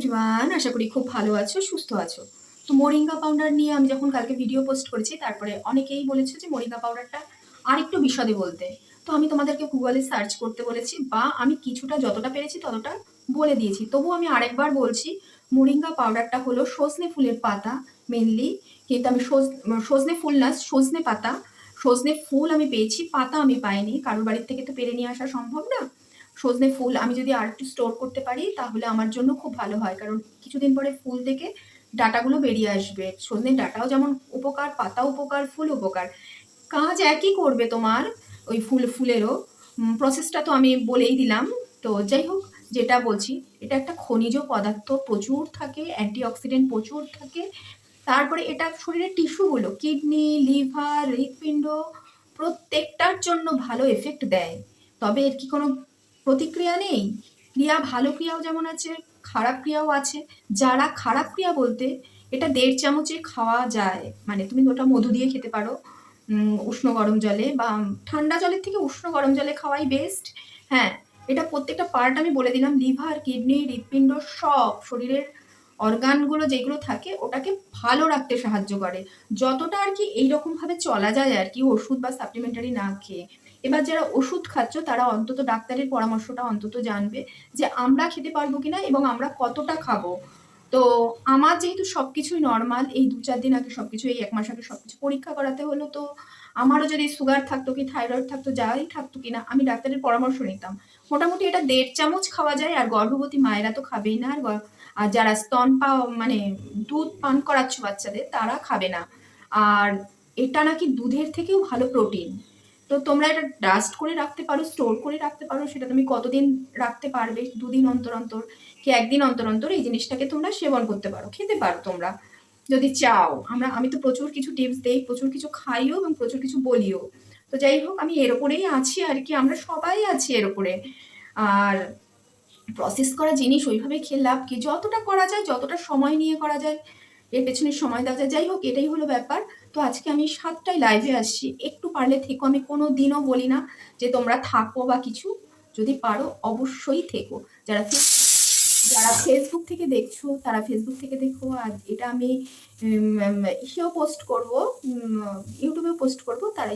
Everyone, আশা করি খুব ভালো আছো, সুস্থ আছো। তো মোরিঙ্গা পাউডার নিয়ে আমি যখন কালকে ভিডিও পোস্ট করেছি, তারপরে অনেকেই বলেছে যে মোরিঙ্গা পাউডারটা আরেকটু বিশদে বলতে। তো আমি তোমাদেরকে গুগলে সার্চ করতে বলেছি, বা আমি কিছুটা যতটা পেরেছি ততটা বলে দিয়েছি। তবু আমি আরেকবার বলছি, মোরিঙ্গা পাউডারটা হলো সজনে ফুলের পাতা মেনলি, কিন্তু আমি সজনে ফুল না, সজনে পাতা। সজনে ফুল আমি পেয়েছি, পাতা আমি পাইনি, কারোর বাড়ির থেকে তো পেরে নিয়ে আসা সম্ভব না। সজনে ফুল আমি যদি আর একটু স্টোর করতে পারি তাহলে আমার জন্য খুব ভালো হয়, কারণ কিছুদিন পরে ফুল থেকে ডাটাগুলো বেরিয়ে আসবে। সজনে ডাটাও যেমন উপকার, পাতা উপকার, ফুল উপকার, কাজ একই করবে তোমার। ওই ফুলেরও প্রসেসটা তো আমি বলেই দিলাম। তো যাই হোক, যেটা বলছি, এটা একটা খনিজ পদার্থ প্রচুর থাকে, অ্যান্টিঅক্সিডেন্ট প্রচুর থাকে। তারপরে এটা শরীরের টিস্যুগুলো, কিডনি, লিভার, হৃৎপিণ্ড, প্রত্যেকটার জন্য ভালো এফেক্ট দেয়। তবে এর কি কোনো প্রতিক্রিয়া নেই? ক্রিয়া, ভালো ক্রিয়াও যেমন আছে, খারাপ ক্রিয়াও আছে। যারা খারাপ ক্রিয়া বলতে, এটা 1.5 চামচে খাওয়া যায়, মানে তুমি ওটা মধু দিয়ে খেতে পারো, উষ্ণ গরম জলে, বা ঠান্ডা জলের থেকে উষ্ণ গরম জলে খাওয়াই বেস্ট। হ্যাঁ, এটা প্রত্যেকটা পার্ট আমি বলে দিলাম, লিভার, কিডনি, হৃৎপিণ্ড, সব শরীরের অর্গানগুলো যেগুলো থাকে ওটাকে ভালো রাখতে সাহায্য করে। যতটা আর কি এইরকম ভাবে চলা যায় আর কি, ওষুধ বা সাপ্লিমেন্টারি না খেয়ে। এবার যারা ওষুধ খাচ্ছ তারা অন্তত ডাক্তারের পরামর্শটা অন্তত জানবে, যে আমরা খেতে পারবো কিনা এবং আমরা কতটা খাবো। তো আমার যেহেতু সবকিছুই নর্মাল, এই 2-4 দিন আগে সবকিছু, এই 1 মাস আগে সবকিছু পরীক্ষা করাতে হলো। তো আমারও যদি সুগার থাকতো কি থাইরয়েড থাকতো, যাই থাকতো কিনা, আমি ডাক্তারের পরামর্শ নিতাম। মোটামুটি এটা 1.5 চামচ খাওয়া যায়। আর গর্ভবতী মায়েরা তো খাবেই না, আর যারা স্তন মানে দুধ পান করাচ্ছ বাচ্চাদের, তারা খাবে না। আর এটা নাকি দুধের থেকেও ভালো প্রোটিন। তো তোমরা এটা ডাস্ট করে রাখতে পারো, স্টোর করে রাখতে পারো। সেটা তুমি কতদিন রাখতে পারবে, 2 দিন অন্তর অন্তর কি 1 দিন অন্তর অন্তর এই জিনিসটাকে তোমরা সেবন করতে পারো, খেতে পারো তোমরা যদি চাও। আমি তো প্রচুর কিছু টিপস দেই, প্রচুর কিছু খাইও এবং প্রচুর কিছু বলিও। তো যাই হোক, আমি এর ওপরেই আছি আর কি, আমরা সবাই আছি এর ওপরে। আর প্রসেস করা জিনিস ওইভাবে খেয়ে লাভ কি? যতটা করা যায়, যতটা সময় নিয়ে করা যায়, এর পেছনে সময় দেওয়া যায়। যাই হোক, এটাই হলো ব্যাপার। তো আজকে আমি 7টায় লাইভে আসছি, একটু পারলে থেকো। আমি কোনো দিনও বলি না যে তোমরা থাকো বা কিছু, যদি পারো অবশ্যই থেকো। যারা যারা ফেসবুক থেকে দেখছো তারা ফেসবুক থেকে দেখো। আর এটা আমি ইসেও পোস্ট করবো, ইউটিউবেও পোস্ট করবো। তারা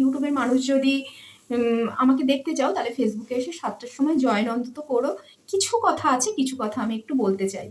ইউটিউবের মানুষ যদি আমাকে দেখতে চাও, তাহলে ফেসবুকে এসে 7টার সময় জয়েন অন্তত করো। কিছু কথা আছে, কিছু কথা আমি একটু বলতে চাই।